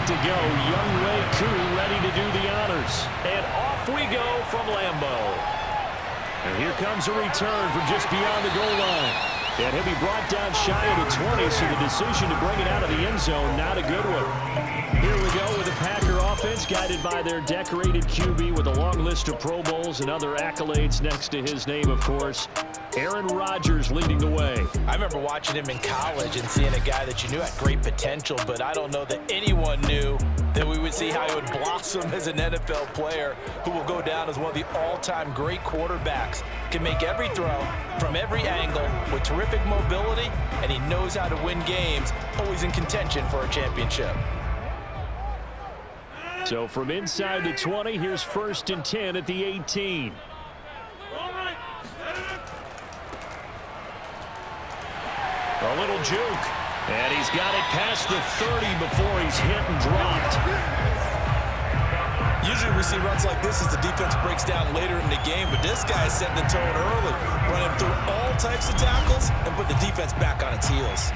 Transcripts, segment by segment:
set to go. Younghoe Koo ready to do the honors. And off we go from Lambeau. And here comes a return from just beyond the goal line. And he'll be brought down shy of the 20, so the decision to bring it out of the end zone, not a good one. Here we go with the Packer offense, guided by their decorated QB with a long list of Pro Bowls and other accolades next to his name, of course. Aaron Rodgers leading the way. I remember watching him in college and seeing a guy that you knew had great potential, but I don't know that anyone knew that we would see how he would blossom as an NFL player who will go down as one of the all-time great quarterbacks. Can make every throw from every angle with terrific mobility, and he knows how to win games, always in contention for a championship. So from inside the 20, here's 1st and 10 at the 18. A little juke. And he's got it past the 30 before he's hit and dropped. Usually we see runs like this as the defense breaks down later in the game, but this guy is setting the tone early, running through all types of tackles and put the defense back on its heels.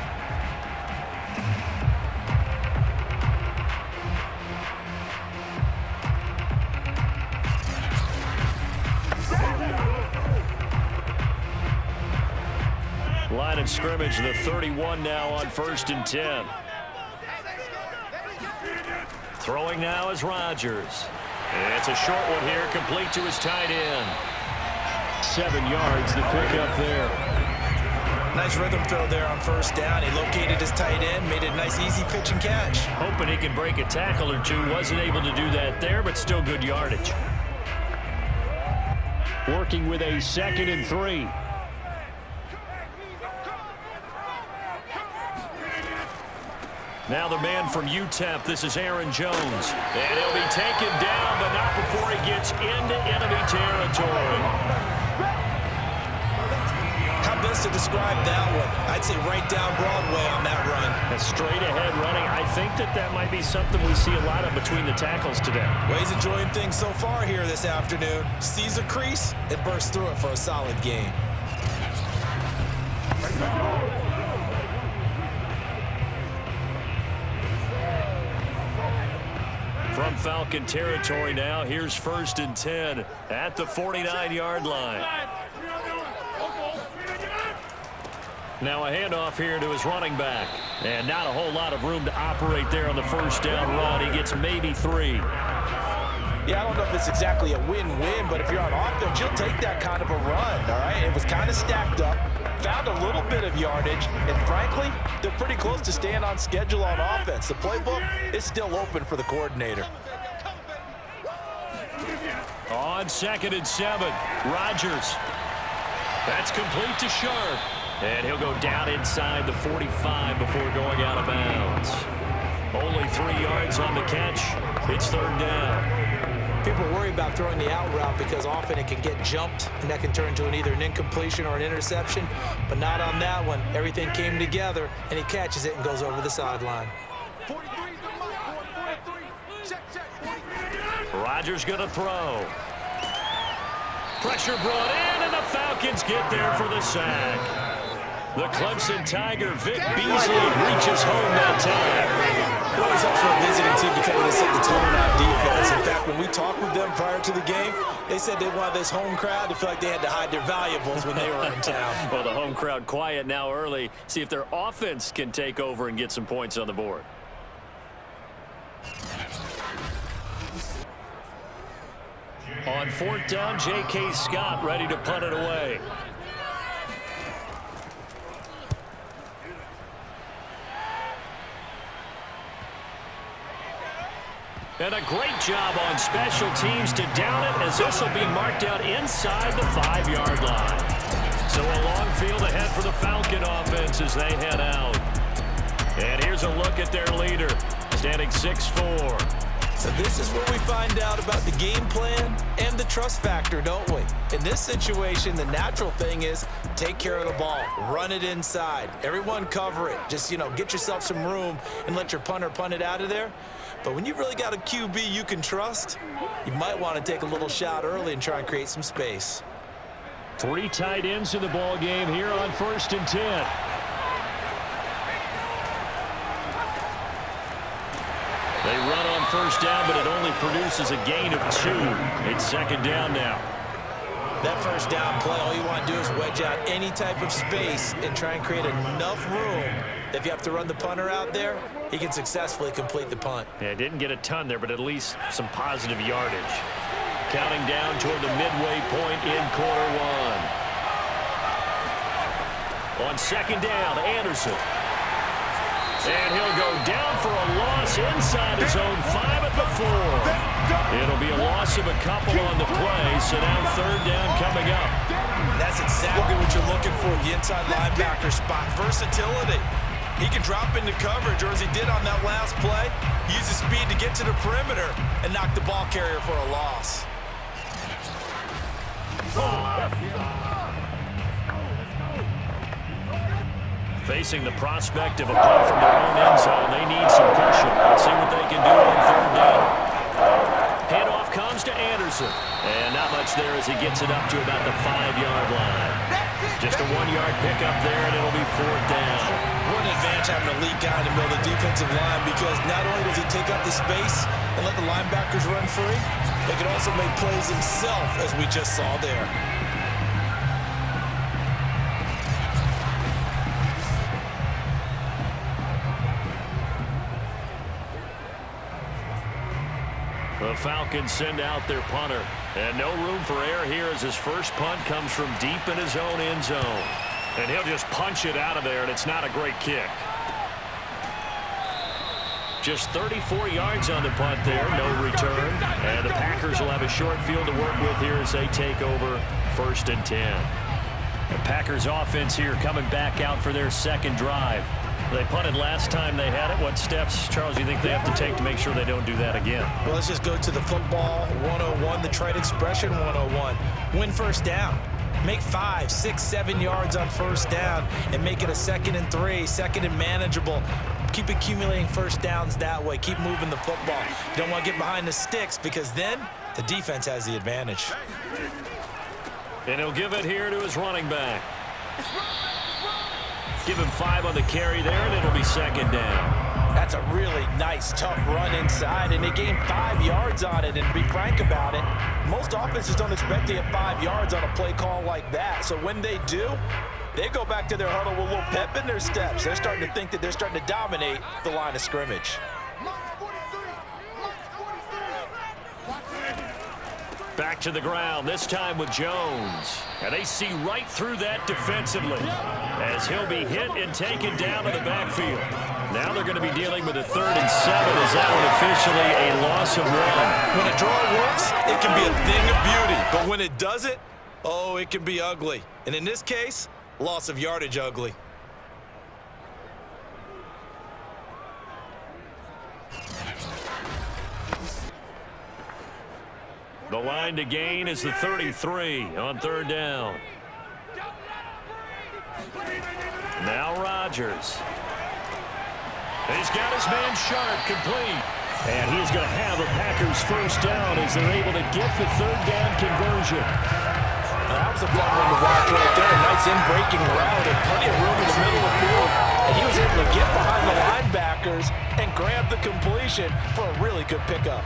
Line of scrimmage, the 31 now on 1st and 10. Throwing now is Rodgers. It's a short one here, complete to his tight end. 7 yards, the pickup there. Nice rhythm throw there on 1st down. He located his tight end, made it a nice easy pitch and catch. Hoping he can break a tackle or two. Wasn't able to do that there, but still good yardage. Working with a 2nd and 3. Now the man from UTEP, this is Aaron Jones. And he'll be taken down, but not before he gets into enemy territory. How best to describe that one? I'd say right down Broadway on that run. A straight ahead running. I think that might be something we see a lot of between the tackles today. Well, he's enjoying things so far here this afternoon. Sees a crease and bursts through it for a solid gain. From Falcon territory now, here's 1st and 10 at the 49-yard line. Now a handoff here to his running back. And not a whole lot of room to operate there on the 1st down run. He gets maybe 3. Yeah, I don't know if it's exactly a win-win, but if you're on offense, you'll take that kind of a run, all right? It was kind of stacked up, found a little bit of yardage, and frankly, they're pretty close to staying on schedule on offense. The playbook is still open for the coordinator. On 2nd and 7, Rodgers. That's complete to Sharp. And he'll go down inside the 45 before going out of bounds. Only 3 yards on the catch. It's 3rd down. People worry about throwing the out route because often it can get jumped, and that can turn into either an incompletion or an interception, but not on that one. Everything came together, and he catches it and goes over the sideline. Rodgers going to throw. Pressure brought in, and the Falcons get there for the sack. The Clemson Tiger, Vic Beasley, reaches home that time. It always helps for a visiting team to come in and set the tone on defense. In fact, when we talked with them prior to the game, they said they wanted this home crowd to feel like they had to hide their valuables when they were in town. Well, the home crowd quiet now early. See if their offense can take over and get some points on the board. On 4th down, J.K. Scott ready to punt it away. And a great job on special teams to down it, as this will be marked out inside the 5-yard line. So a long field ahead for the Falcon offense as they head out. And here's a look at their leader, standing 6'4". So this is where we find out about the game plan and the trust factor, don't we? In this situation, the natural thing is take care of the ball, run it inside, everyone cover it. Just, get yourself some room and let your punter punt it out of there. But when you really got a QB you can trust, you might want to take a little shot early and try and create some space. 3 tight ends in the ball game here on 1st and 10. They run on first down, but it only produces a gain of 2. It's second down now. That first down play, all you want to do is wedge out any type of space and try and create enough room. If you have to run the punter out there, he can successfully complete the punt. Yeah, didn't get a ton there, but at least some positive yardage. Counting down toward the midway point in quarter 1. On second down, Anderson. And he'll go down for a loss inside his own 5 at the 4. It'll be a loss of a couple on the play, so now third down coming up. That's exactly what you're looking for, the inside linebacker spot. Versatility. He can drop into coverage, or as he did on that last play, use his speed to get to the perimeter and knock the ball carrier for a loss. Facing the prospect of a punt from their own end zone, they need some cushion. Let's see what they can do on third down. Handoff comes to Anderson. And not much there as he gets it up to about the 5-yard line. Just a 1-yard pickup there, and it'll be fourth down. What an advantage having an elite guy in the middle of the defensive line, because not only does he take up the space and let the linebackers run free, he can also make plays himself, as we just saw there. The Falcons send out their punter. And no room for error here as his first punt comes from deep in his own end zone. And he'll just punch it out of there, and it's not a great kick. Just 34 yards on the punt there, no return. And the Packers will have a short field to work with here as they take over first and 10. The Packers offense here coming back out for their second drive. They punted last time they had it. What steps, Charles, do you think they have to take to make sure they don't do that again? Well, let's just go to the football 101, the trite expression 101. Win first down. Make 5, 6, 7 yards on first down and make it a 2nd and 3, 2nd and manageable. Keep accumulating first downs that way. Keep moving the football. You don't want to get behind the sticks, because then the defense has the advantage. And he'll give it here to his running back. Give him 5 on the carry there, and it'll be second down. That's a really nice, tough run inside, and they gained 5 yards on it. And to be frank about it, most offenses don't expect to get 5 yards on a play call like that. So when they do, they go back to their huddle with a little pep in their steps. They're starting to think that they're starting to dominate the line of scrimmage. Back to the ground, this time with Jones. And they see right through that defensively as he'll be hit and taken down to the backfield. Now they're going to be dealing with a 3rd and 7 as that one officially a loss of 1. When a draw works, it can be a thing of beauty. But when it doesn't, oh, it can be ugly. And in this case, loss of yardage ugly. The line to gain is the 33 on third down. Now Rodgers. He's got his man Sharp complete. And he's going to have a Packers first down as they're able to get the third down conversion. That was a fun one to watch right there. A nice in-breaking route and plenty of room in the middle of the field. And he was able to get behind the linebackers and grab the completion for a really good pickup.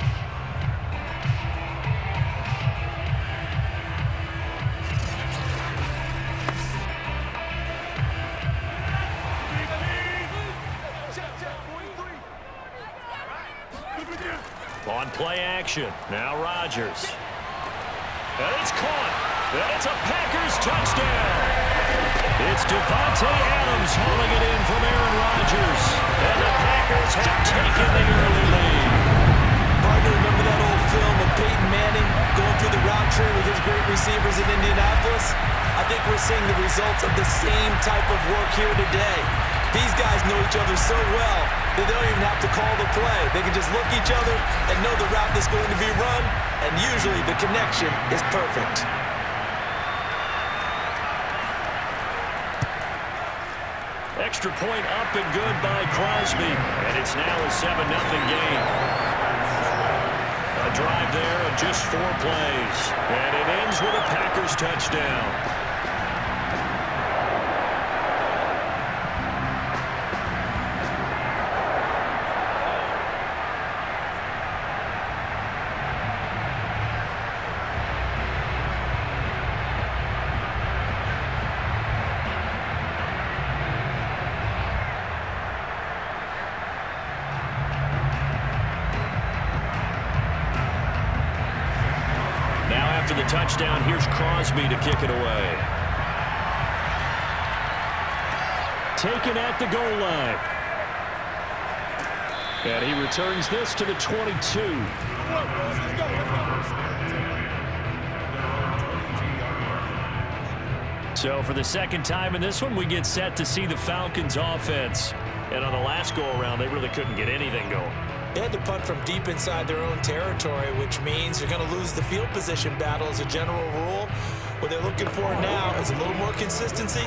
On play action, now Rodgers. And it's caught. And it's a Packers touchdown. It's Devontae Adams hauling it in from Aaron Rodgers. And the Packers have taken the early lead. Partner, remember that old film of Peyton Manning going through the route tree with his great receivers in Indianapolis? I think we're seeing the results of the same type of work here today. These guys know each other so well that they don't even have to call the play. They can just look each other and know the route that's going to be run, and usually the connection is perfect. Extra point up and good by Crosby, and it's now a 7-0 game. A drive there of just 4 plays, and it ends with a Packers touchdown. touchdown. Here's Crosby to kick it away. Taken at the goal line. And he returns this to the 22. So for the second time in this one, we get set to see the Falcons offense. And on the last go-around, they really couldn't get anything going. They had to punt from deep inside their own territory, which means you're going to lose the field position battle as a general rule. What they're looking for now is a little more consistency,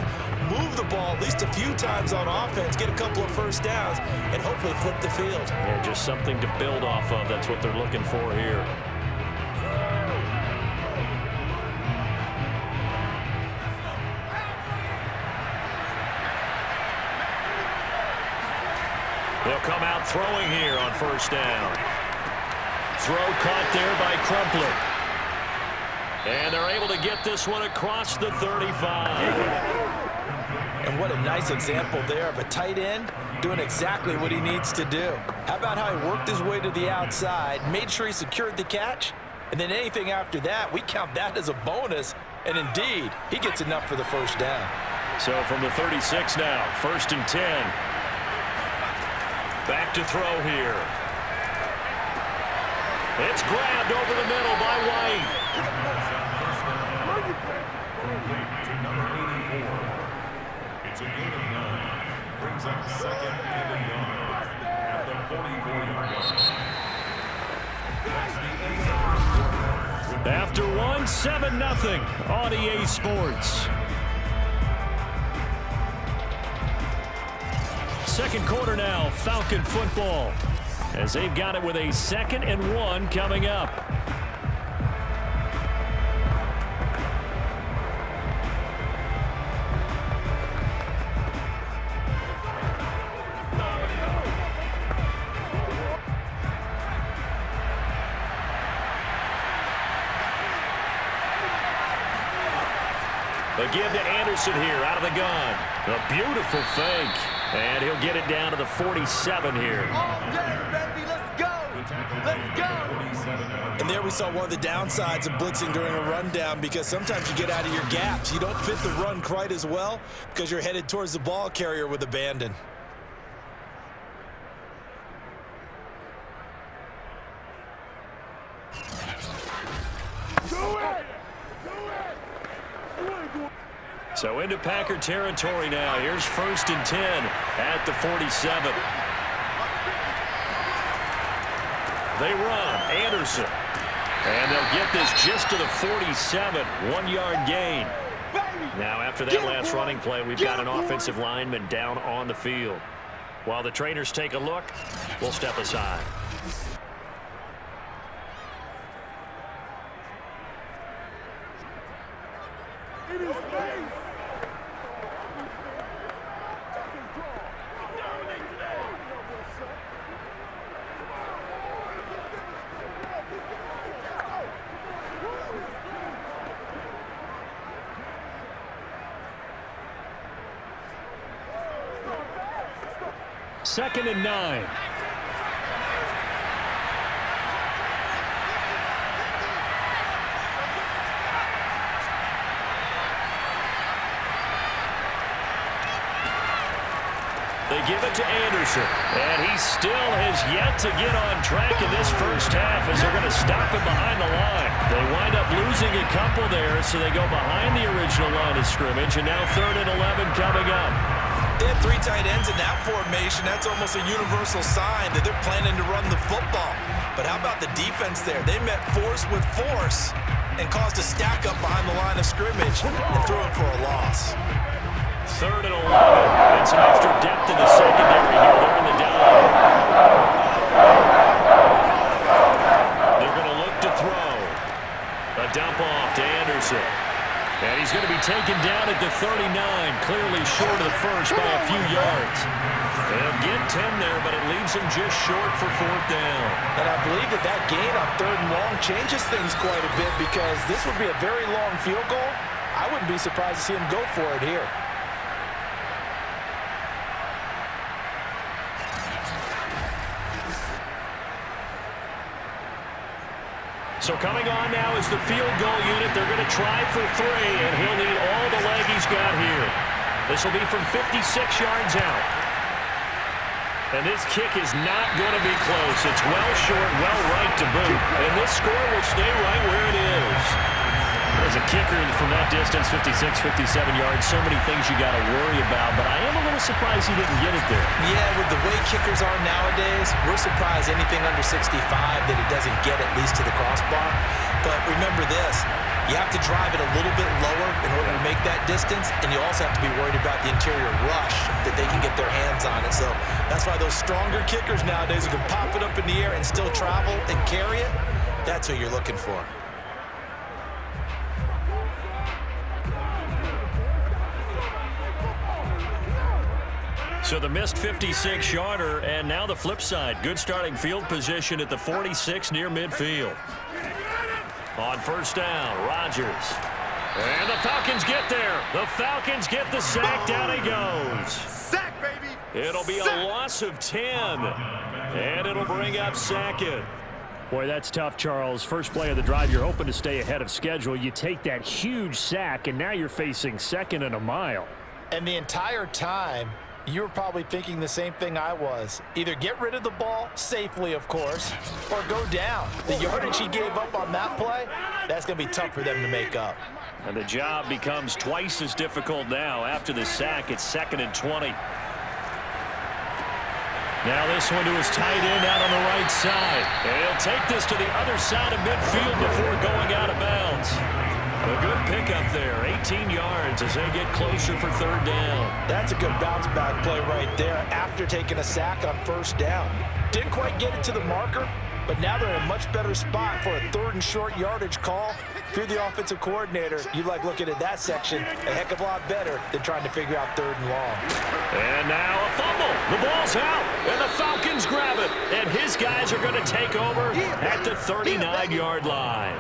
move the ball at least a few times on offense, get a couple of first downs, and hopefully flip the field. Yeah, just something to build off of. That's what they're looking for here. They'll come out throwing here on first down. Throw caught there by Crumpler. And they're able to get this one across the 35. And what a nice example there of a tight end doing exactly what he needs to do. How about how he worked his way to the outside, made sure he secured the catch, and then anything after that, we count that as a bonus. And indeed, he gets enough for the first down. So from the 36 now, 1st and 10. Back to throw here. It's grabbed over the middle by White. It's a gain of 9. Brings up 2nd and a yard at the 44-yard line. After one, 7-0 on EA Sports. Second quarter now, Falcon football, as they've got it with a 2nd and 1 coming up. They give to Anderson here out of the gun. A beautiful fake. And he'll get it down to the 47 here. All day, baby. Let's go. Let's go. And there we saw one of the downsides of blitzing during a rundown, because sometimes you get out of your gaps. You don't fit the run quite as well because you're headed towards the ball carrier with abandon. So into Packer territory now. Here's 1st and 10 at the 47. They run. Anderson. And they'll get this just to the 47. 1-yard gain. Now after that last running play, we've got an offensive lineman down on the field. While the trainers take a look, we'll step aside. Second and 9. They give it to Anderson, and he still has yet to get on track in this first half as they're going to stop him behind the line. They wind up losing a couple there, so they go behind the original line of scrimmage, and now 3rd and 11 coming up. They had 3 tight ends in that formation. That's almost a universal sign that they're planning to run the football. But how about the defense there? They met force with force and caused a stack up behind the line of scrimmage and threw it for a loss. 3rd and 11. That's an extra depth in the secondary here. They're in the down. They're going to look to throw. A dump off to Anderson. And he's going to be taken down at the 39, clearly short of the first by a few yards. They'll get 10 there, but it leaves him just short for 4th down. And I believe that gain on 3rd and long changes things quite a bit, because this would be a very long field goal. I wouldn't be surprised to see him go for it here. So coming on now is the field goal unit. They're going to try for 3, and he'll need all the leg he's got here. This will be from 56 yards out. And this kick is not going to be close. It's well short, well right to boot. And this score will stay right where it is. As a kicker from that distance, 56, 57 yards, so many things you got to worry about, but I am a little surprised he didn't get it there. Yeah, with the way kickers are nowadays, we're surprised anything under 65 that it doesn't get at least to the crossbar. But remember this, you have to drive it a little bit lower in order to make that distance, and you also have to be worried about the interior rush that they can get their hands on it. So that's why those stronger kickers nowadays who can pop it up in the air and still travel and carry it, that's who you're looking for. So the missed 56-yarder, and now the flip side. Good starting field position at the 46 near midfield. On first down, Rodgers. And the Falcons get there. The Falcons get the sack. Down he goes. Sack, baby! It'll be a loss of 10. And it'll bring up Sackett. Boy, that's tough, Charles. First play of the drive, you're hoping to stay ahead of schedule. You take that huge sack, and now you're facing 2nd and a mile. And the entire time, you were probably thinking the same thing I was. Either get rid of the ball, safely of course, or go down. The yardage he gave up on that play, that's going to be tough for them to make up. And the job becomes twice as difficult now. After the sack, it's 2nd and 20. Now this one to his tight end out on the right side. And he'll take this to the other side of midfield before going out of bounds. A good pickup there, 18 yards as they get closer for 3rd down. That's a good bounce back play right there after taking a sack on 1st down. Didn't quite get it to the marker, but now they're in a much better spot for a 3rd and short yardage call. If you're the offensive coordinator, you like looking at that section a heck of a lot better than trying to figure out 3rd and long. And now a fumble. The ball's out, and the Falcons grab it. And his guys are going to take over at the 39-yard line.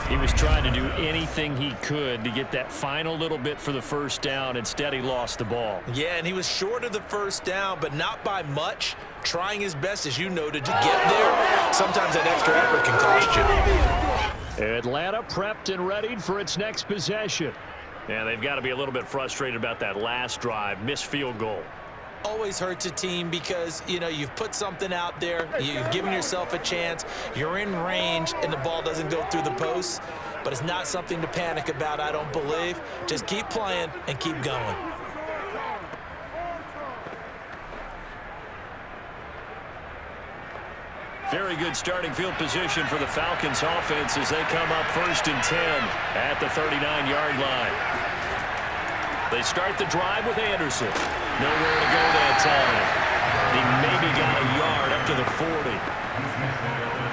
He was trying to do anything he could to get that final little bit for the 1st down. Instead, he lost the ball. Yeah, and he was short of the 1st down, but not by much. Trying his best, as you noted, to get there. Sometimes that extra effort can cost you. Atlanta prepped and readied for its next possession. And they've got to be a little bit frustrated about that last drive. Missed field goal. Always hurts a team because, you know, you've put something out there, you've given yourself a chance, you're in range, and the ball doesn't go through the posts. But it's not something to panic about, I don't believe. Just keep playing and keep going. Very good starting field position for the Falcons offense as they come up 1st and 10 at the 39-yard line. They start the drive with Anderson. Nowhere to go that time. He maybe got a yard up to the 40.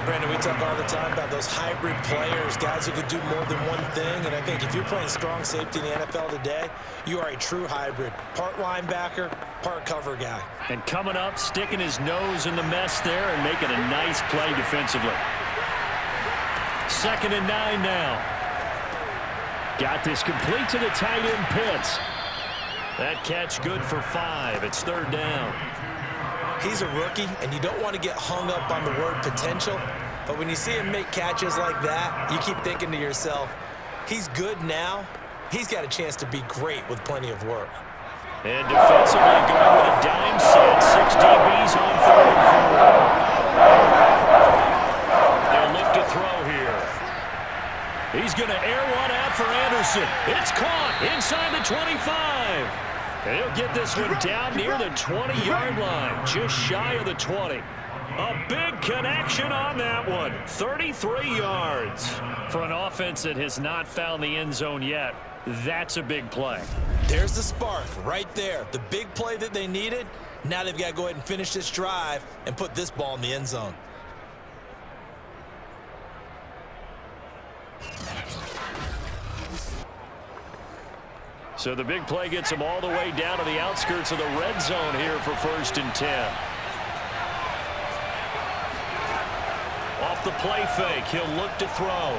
Brandon, we talk all the time about those hybrid players, guys who could do more than one thing. And I think if you're playing strong safety in the NFL today, you are a true hybrid. Part linebacker, part cover guy. And coming up, sticking his nose in the mess there and making a nice play defensively. 2nd and 9 now. Got this complete to the tight end Pitts. That catch good for 5. It's 3rd down. He's a rookie, and you don't want to get hung up on the word potential. But when you see him make catches like that, you keep thinking to yourself, he's good now. He's got a chance to be great with plenty of work. And defensively going with a dime set. 6 DBs on 3rd and 4. They'll look to throw here. He's going to air one out for Anderson. It's caught inside the 25. He'll get this one down near the 20-yard line, just shy of the 20. A big connection on that one, 33 yards. For an offense that has not found the end zone yet, that's a big play. There's the spark right there, the big play that they needed. Now they've got to go ahead and finish this drive and put this ball in the end zone. So the big play gets him all the way down to the outskirts of the red zone here for 1st and 10. Off the play fake, he'll look to throw.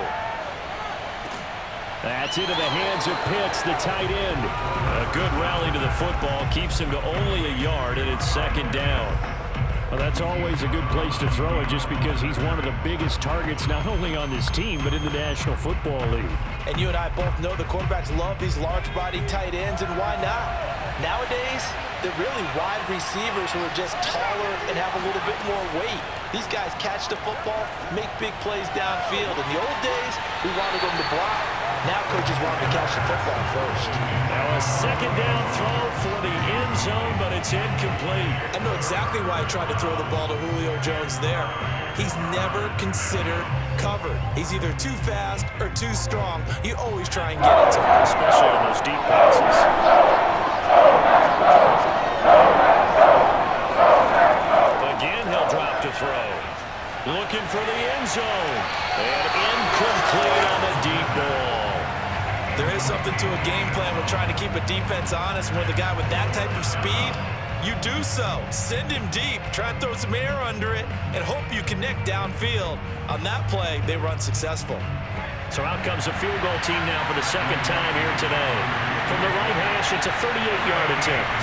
That's into the hands of Pitts, the tight end. A good rally to the football keeps him to only a yard, and it's 2nd down. Well, that's always a good place to throw it just because he's one of the biggest targets not only on this team but in the National Football League. And you and I both know the quarterbacks love these large-body tight ends, and why not? Nowadays, they're really wide receivers who are just taller and have a little bit more weight. These guys catch the football, make big plays downfield. In the old days, we wanted them to block. Now coaches want them to catch the football first. Now a second down throw for the end zone, but it's incomplete. I know exactly why I tried to throw the ball to Julio Jones there. He's never considered covered. He's either too fast or too strong. You always try and get it to him. Especially on those deep passes. Again, he'll drop to throw. Looking for the end zone. And incomplete on the deep ball. There is something to a game plan with trying to keep a defense honest. With a guy with that type of speed, you do so. Send him deep, try and throw some air under it, and hope you connect downfield. On that play, they were unsuccessful. So out comes a field goal team now for the second time here today. From the right hash, it's a 38-yard attempt.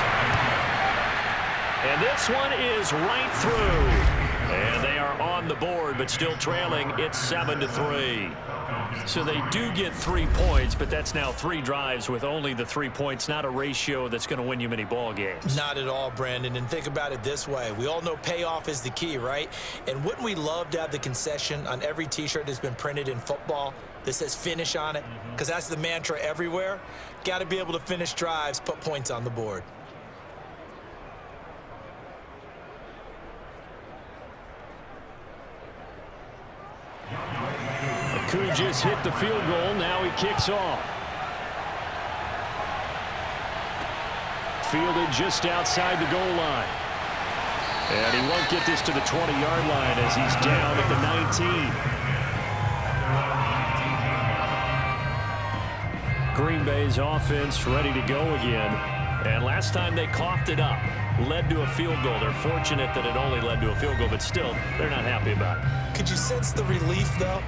And this one is right through. And they are on the board, but still trailing. It's 7-3. So they do get 3 points, but that's now 3 drives with only the 3 points, not a ratio that's going to win you many ball games. Not at all, Brandon. And think about it this way. We all know payoff is the key, right? And wouldn't we love to have the concession on every T-shirt that's been printed in football that says finish on it? Because that's the mantra everywhere. Got to be able to finish drives, put points on the board. Who just hit the field goal. Now he kicks off. Fielded just outside the goal line. And he won't get this to the 20-yard line as he's down at the 19. Green Bay's offense ready to go again. And last time they coughed it up. Led to a field goal. They're fortunate that it only led to a field goal, but still, they're not happy about it. Could you sense the relief, though?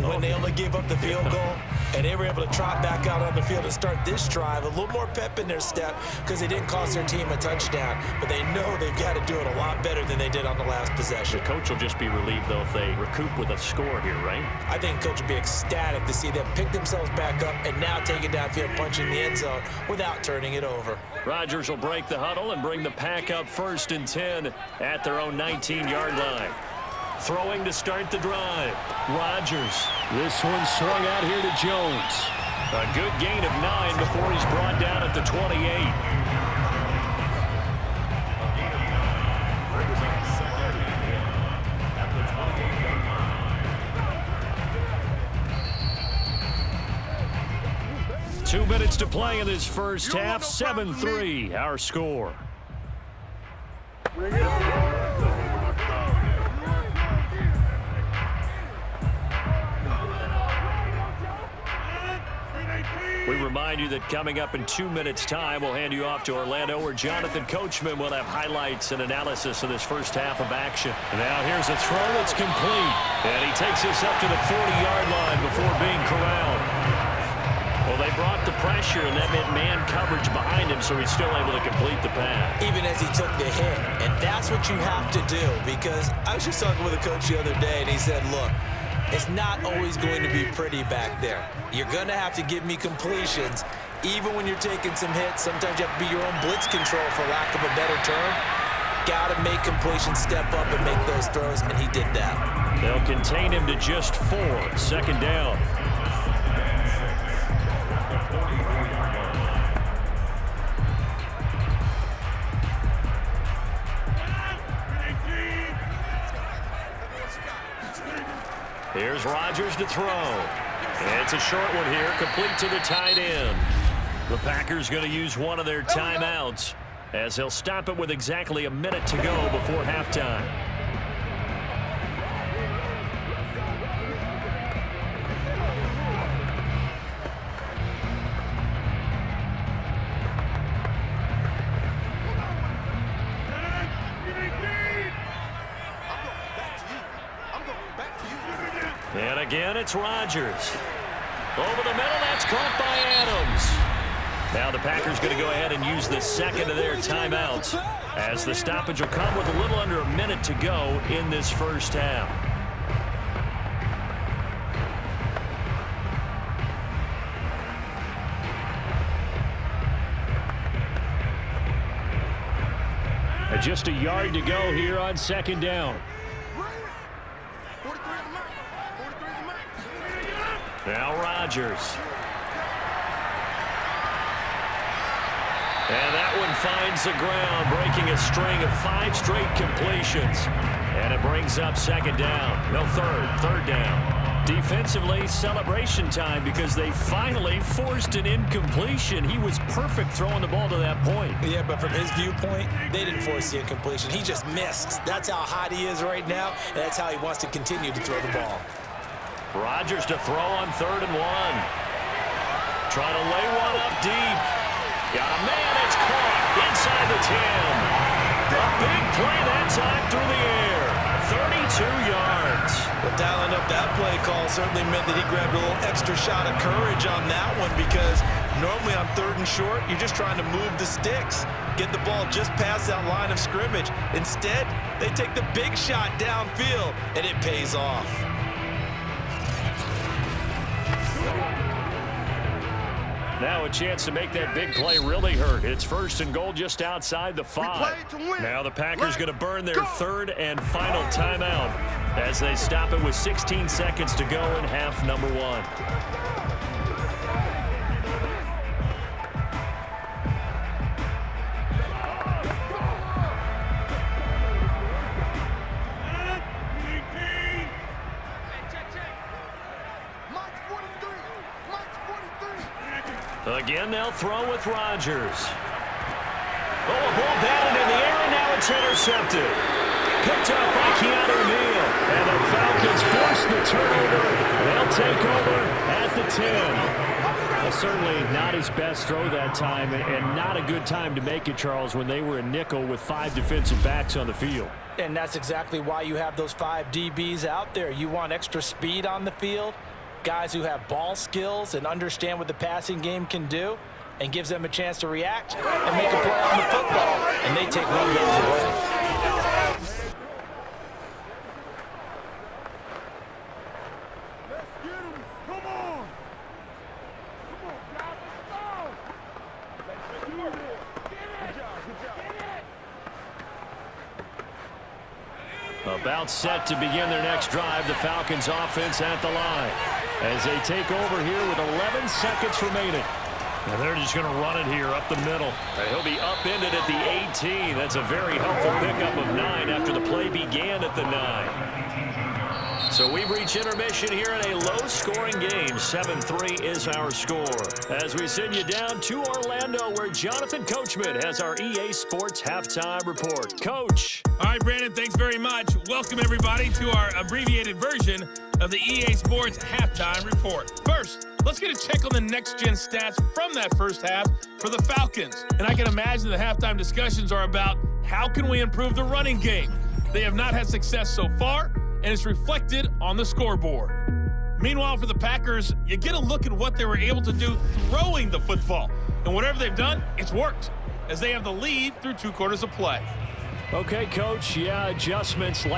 When they only gave up the field goal and they were able to trot back out on the field and start this drive, a little more pep in their step because they didn't cost their team a touchdown, but they know they've got to do it a lot better than they did on the last possession. The coach will just be relieved, though, if they recoup with a score here, right? I think the coach will be ecstatic to see them pick themselves back up and now take it downfield, punching the end zone without turning it over. Rodgers will break the huddle and bring the pack up 1st and 10 at their own 19-yard line. Throwing to start the drive. Rodgers. This one swung out here to Jones. A good gain of 9 before he's brought down at the 28. 2 minutes to play in this first half. 7-3, our score. We remind you that coming up in 2 minutes' time, we'll hand you off to Orlando, where Jonathan Coachman will have highlights and analysis of this first half of action. And now here's a throw that's complete. And he takes us up to the 40-yard line before being corralled. Well, they brought the pressure, and that meant man coverage behind him, so he's still able to complete the pass. Even as he took the hit. And that's what you have to do, because I was just talking with a coach the other day, and he said, look, it's not always going to be pretty back there. You're going to have to give me completions. Even when you're taking some hits, sometimes you have to be your own blitz control, for lack of a better term. Got to make completions, step up and make those throws, and he did that. They'll contain him to just 4. 2nd down. Here's Rodgers to throw. And it's a short one here, complete to the tight end. The Packers going to use one of their timeouts as they'll stop it with exactly a minute to go before halftime. And again, it's Rodgers. Over the middle, that's caught by Adams. Now the Packers going to go ahead and use the second of their timeouts, as the stoppage will come with a little under a minute to go in this first half. And just a yard to go here on second down. Now Rodgers. And that one finds the ground, breaking a string of 5 straight completions. And it brings up second down. No, third down. Defensively, celebration time because they finally forced an incompletion. He was perfect throwing the ball to that point. Yeah, but from his viewpoint, they didn't force the incompletion. He just missed. That's how hot he is right now, and that's how he wants to continue to throw the ball. Rodgers to throw on 3rd and 1. Trying to lay one up deep. Got a man, it's caught inside the 10. A big play that time through the air. 32 yards. But dialing up that play call certainly meant that he grabbed a little extra shot of courage on that one, because normally on 3rd and short, you're just trying to move the sticks, get the ball just past that line of scrimmage. Instead, they take the big shot downfield, and it pays off. Now a chance to make that big play really hurt. It's 1st and goal just outside the 5. Now the Packers going to burn their 3rd and final timeout as they stop it with 16 seconds to go in half number 1. Again, they'll throw with Rodgers. Oh, a ball batted in the air, and now it's intercepted. Picked up by Keanu Neal. And the Falcons force the turnover. They'll take over at the 10. Well, certainly not his best throw that time, and not a good time to make it, Charles, when they were in nickel with 5 defensive backs on the field. And that's exactly why you have those 5 DBs out there. You want extra speed on the field, guys who have ball skills and understand what the passing game can do, and gives them a chance to react and make a play on the football, and they take one game away. About set to begin their next drive, the Falcons offense at the line as they take over here with 11 seconds remaining. And they're just going to run it here up the middle. And he'll be upended at the 18. That's a very helpful pickup of 9 after the play began at the 9. So we've reached intermission here in a low-scoring game. 7-3 is our score. As we send you down to Orlando, where Jonathan Coachman has our EA Sports Halftime Report. Coach. All right, Brandon, thanks very much. Welcome, everybody, to our abbreviated version of the EA Sports Halftime Report. First, let's get a check on the next-gen stats from that first half for the Falcons. And I can imagine the halftime discussions are about how can we improve the running game. They have not had success so far, and it's reflected on the scoreboard. Meanwhile, for the Packers, you get a look at what they were able to do throwing the football. And whatever they've done, it's worked, as they have the lead through 2 quarters of play. Okay, Coach. Yeah, adjustments